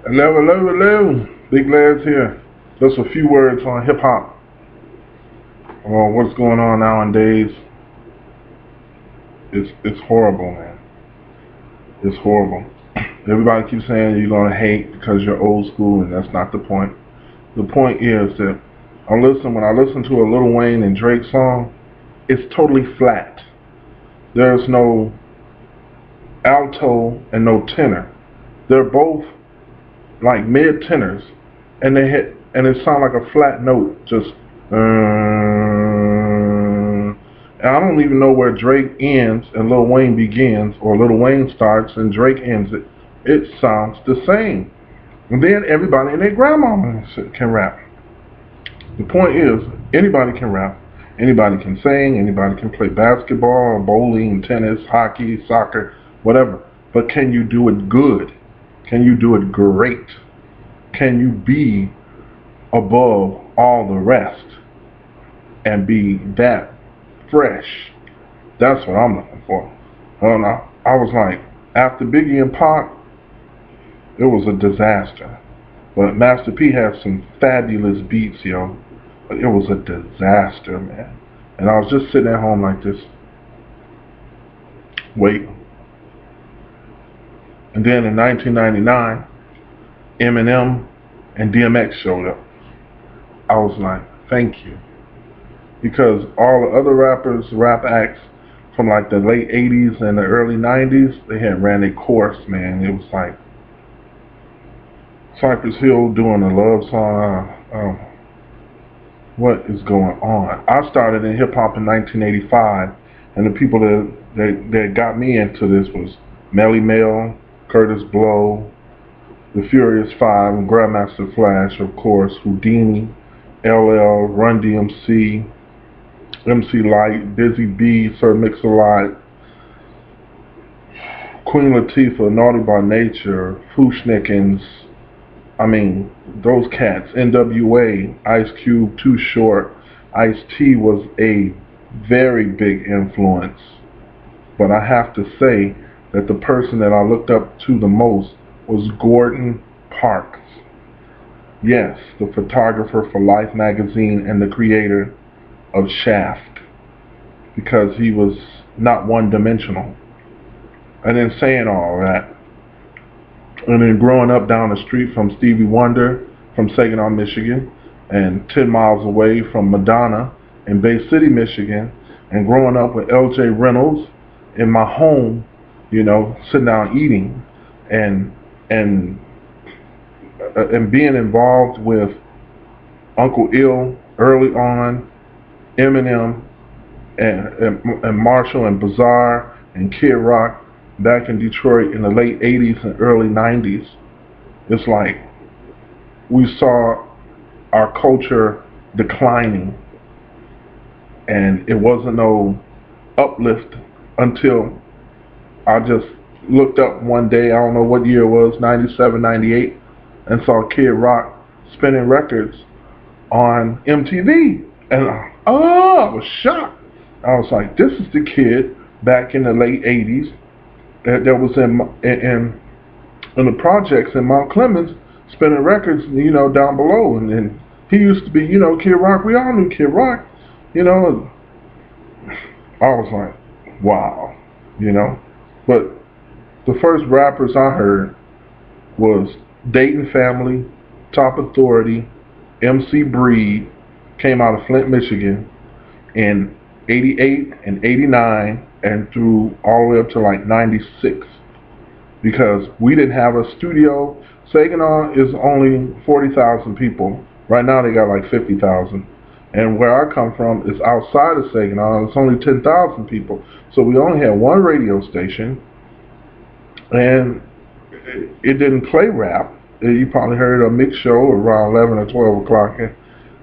Hello, hello, hello. Big Lads here. Just a few words on hip hop. Well, what's going on nowadays? It's horrible, man. It's horrible. Everybody keeps saying you're gonna hate because you're old school, and that's not the point. The point is that when I listen to a Lil Wayne and Drake song, it's totally flat. There's no alto and no tenor. They're both like mid tenors, and they hit and it sounds like a flat note, just. And I don't even know where Drake ends and Lil Wayne begins, or Lil Wayne starts and Drake ends it. It sounds the same. And then everybody and their grandmama can rap. The point is, anybody can rap. Anybody can sing. Anybody can play basketball, bowling, tennis, hockey, soccer, whatever. But can you do it good? Can you do it great? Can you be above all the rest and be that fresh? That's what I'm looking for. And I was like, after Biggie and Pac, it was a disaster. But Master P had some fabulous beats, yo. But it was a disaster, man. And I was just sitting at home like this, waiting. And then in 1999, Eminem and DMX showed up. I was like, thank you. Because all the other rap acts from like the late 80s and the early 90s, they had ran a course, man. It was like Cypress Hill doing a love song. What is going on? I started in hip hop in 1985, and the people that got me into this was Melly Mel, Curtis Blow, the Furious Five, Grandmaster Flash, of course, Houdini, LL, Run DMC, MC Light, Busy B, Sir Mix-a-Lot, Queen Latifah, Naughty by Nature, Fushnikins. I mean, those cats. NWA, Ice Cube, Too Short. Ice-T was a very big influence. But I have to say that the person that I looked up to the most was Gordon Parks. Yes, the photographer for Life magazine and the creator of Shaft, because he was not one dimensional. And then saying all that, and then growing up down the street from Stevie Wonder from Saginaw, Michigan, and 10 miles away from Madonna in Bay City, Michigan, and growing up with L.J. Reynolds in my home, sitting down eating, and and and being involved with Uncle Ill early on, Eminem, and Marshall and Bazaar and Kid Rock back in Detroit in the late 80s and early 90s. It's like we saw our culture declining, and it wasn't no uplift until I just looked up one day, I don't know what year it was, 97, 98, and saw Kid Rock spinning records on MTV. And I was shocked. I was like, this is the kid back in the late 80s that was in the projects in Mount Clemens spinning records, down below. And then he used to be, Kid Rock. We all knew Kid Rock, you know. I was like, wow. But the first rappers I heard was Dayton Family, Top Authority, MC Breed, came out of Flint, Michigan, in 88 and 89 and through all the way up to like 96, because we didn't have a studio. Saginaw is only 40,000 people. Right now they got like 50,000. And where I come from is outside of Saginaw. It's only 10,000 people. So we only had one radio station, and it didn't play rap. You probably heard a mix show around 11 or 12 o'clock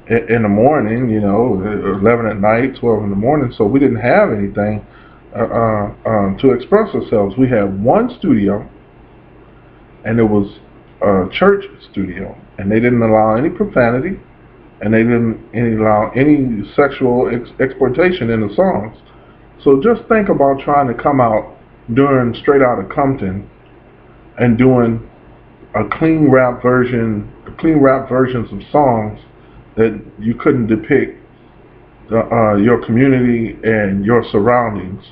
in the morning, 11 at night, 12 in the morning. So we didn't have anything to express ourselves. We had one studio, and it was a church studio, and they didn't allow any profanity, and they didn't allow any sexual exploitation in the songs. So just think about trying to come out during Straight Outta Compton and doing clean rap versions of songs that you couldn't depict your community and your surroundings.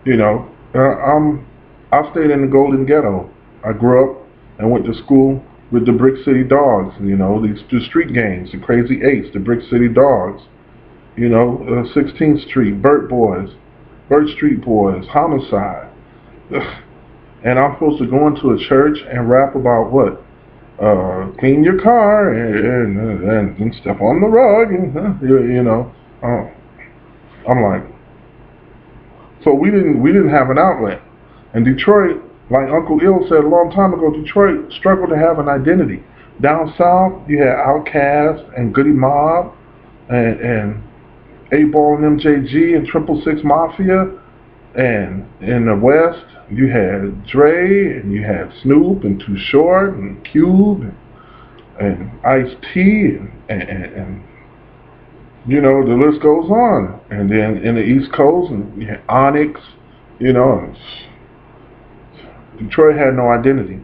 You know, I stayed in the Golden Ghetto. I grew up and went to school with the Brick City Dogs. You know, the street gangs, the Crazy Eights, the Brick City Dogs. You know, 16th Street, Burt Street Boys, Homicide. And I'm supposed to go into a church and rap about what? Clean your car and step on the rug. And, you know, I'm like, so we didn't have an outlet. And Detroit, like Uncle Ill said a long time ago, Detroit struggled to have an identity. Down south, you had Outkast and Goody Mob and 8-Ball and MJG and 666 Mafia. And in the West, you had Dre and you had Snoop and Too Short and Cube and Ice-T and you know, the list goes on. And then in the East Coast, and you had Onyx, you know. Detroit had no identity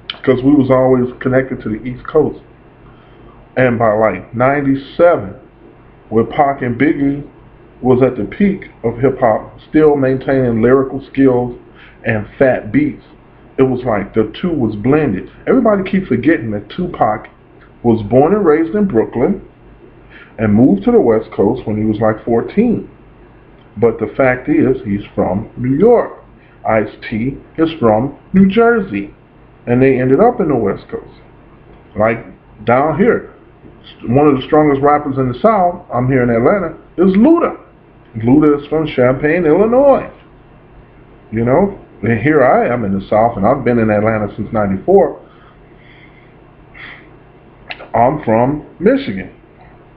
because we was always connected to the East Coast. And by like 97, where Pac and Biggie was at the peak of hip-hop, still maintaining lyrical skills and fat beats, it was like the two was blended. Everybody keeps forgetting that Tupac was born and raised in Brooklyn and moved to the West Coast when he was like 14. But the fact is, he's from New York. Ice-T is from New Jersey. And they ended up in the West Coast. Like down here, one of the strongest rappers in the South, I'm here in Atlanta, is Luda. Luda is from Champaign, Illinois. You know? And here I am in the South, and I've been in Atlanta since '94. I'm from Michigan.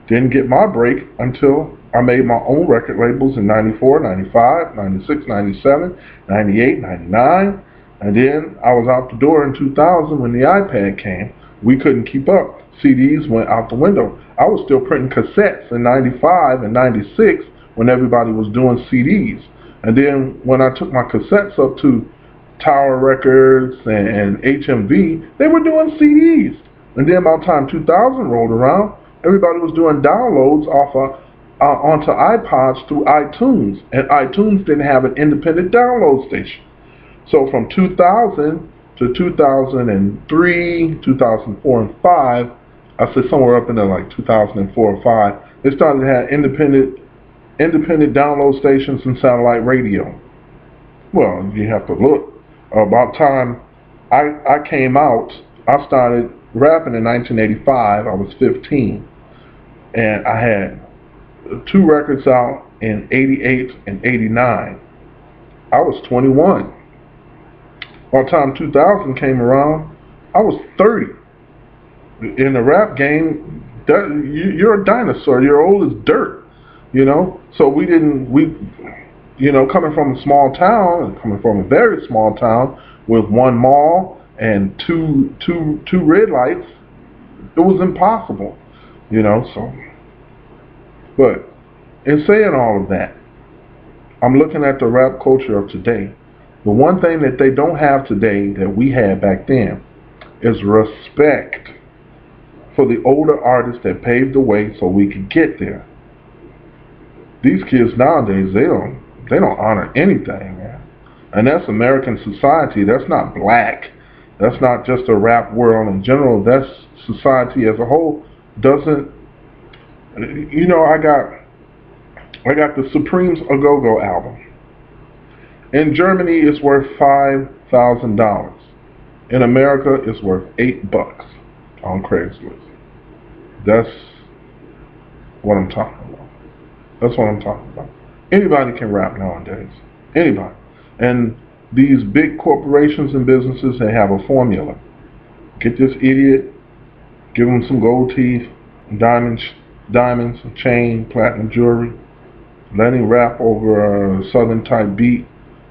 Didn't get my break until I made my own record labels in 94, 95, 96, 97, 98, 99. And then I was out the door in 2000 when the iPad came. We couldn't keep up. CDs went out the window. I was still printing cassettes in 95 and 96 when everybody was doing CDs. And then when I took my cassettes up to Tower Records and HMV, they were doing CDs. And then by the time 2000 rolled around, everybody was doing downloads onto iPods through iTunes. And iTunes didn't have an independent download station. So from 2000 to 2003, 2004, and 5, I said somewhere up in there like 2004 or 5, they started to have independent download stations and satellite radio. Well, you have to look. About time I came out, I started rapping in 1985. I was 15. And I had 2 records out in 88 and 89. I was 21. By the time 2000 came around, I was 30. In the rap game, you're a dinosaur. You're old as dirt, you know? So we, you know, coming from a small town, coming from a very small town with 1 mall and two red lights, it was impossible, you know, so. But in saying all of that, I'm looking at the rap culture of today. The one thing that they don't have today that we had back then is respect for the older artists that paved the way so we could get there. These kids nowadays, they don't honor anything, man. And that's American society. That's not black. That's not just a rap world in general. That's society as a whole. Doesn't, you know, I got the Supremes A Go-Go album. In Germany, it's worth $5,000. In America, it's worth $8 on Craigslist. That's what I'm talking about. That's what I'm talking about. Anybody can rap nowadays. Anybody. And these big corporations and businesses, they have a formula. Get this idiot, give him some gold teeth, diamonds, a chain, platinum jewelry, let him rap over a southern type beat,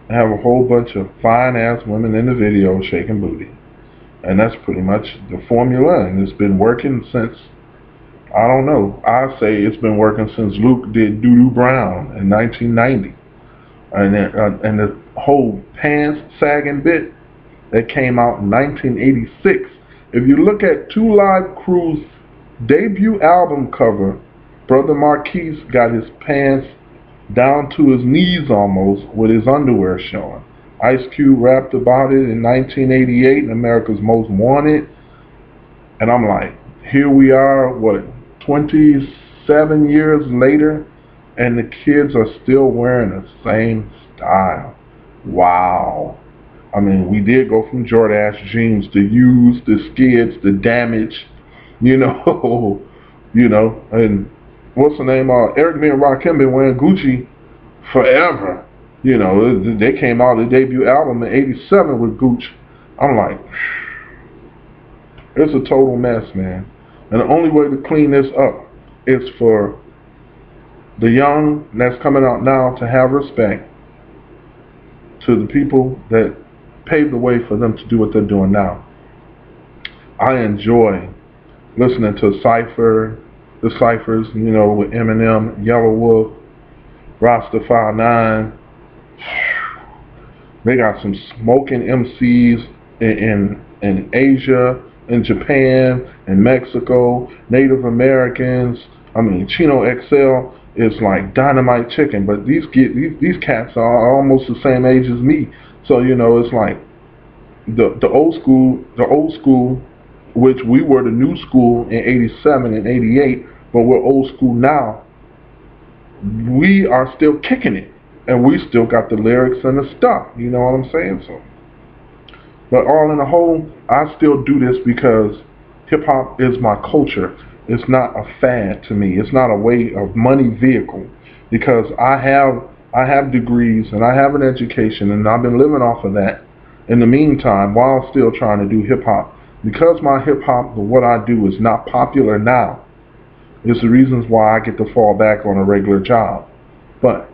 and have a whole bunch of fine ass women in the video shaking booty. And that's pretty much the formula, and it's been working since, I don't know, I say it's been working since Luke did Doo-Doo Brown in 1990. And the whole pants sagging bit, that came out in 1986. If you look at Two Live Crew's debut album cover, Brother Marquise got his pants down to his knees almost with his underwear showing. Ice Cube rapped about it in 1988 in America's Most Wanted. And I'm like, here we are, what, 27 years later, and the kids are still wearing the same style. Wow. I mean, we did go from Jordache jeans to used, the skids, the damage, you know, and what's the name? Eric B. and Rakim been wearing Gucci forever. You know, they came out the debut album in '87 with Gucci. I'm like, it's a total mess, man. And the only way to clean this up is for the young that's coming out now to have respect to the people that paved the way for them to do what they're doing now. I enjoy listening to the ciphers, you know, with Eminem, Yellow Wolf, Rastafari 9. They got some smoking MCs in Asia, in Japan, in Mexico, Native Americans. I mean, Chino XL is like dynamite chicken, but these cats are almost the same age as me. So, you know, it's like the old school, which we were the new school in '87 and '88, but we're old school now. We are still kicking it, and we still got the lyrics and the stuff. You know what I'm saying? So, but all in the whole, I still do this because hip hop is my culture. It's not a fad to me. It's not a way of money vehicle, because I have degrees and I have an education, and I've been living off of that in the meantime while still trying to do hip hop. Because my hip hop, what I do, is not popular now, it's the reasons why I get to fall back on a regular job. But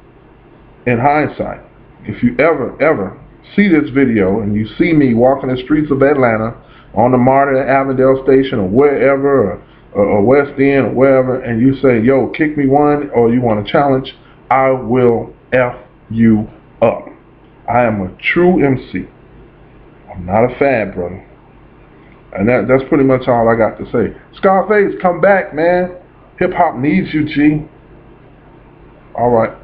in hindsight, if you ever see this video and you see me walking the streets of Atlanta on the MARTA Avondale station or wherever, or West End or wherever, and you say, yo, kick me one, or you want a challenge, I will F you up. I am a true MC. I'm not a fad, brother. And that's pretty much all I got to say. Scarface, come back, man. Hip hop needs you, G. All right.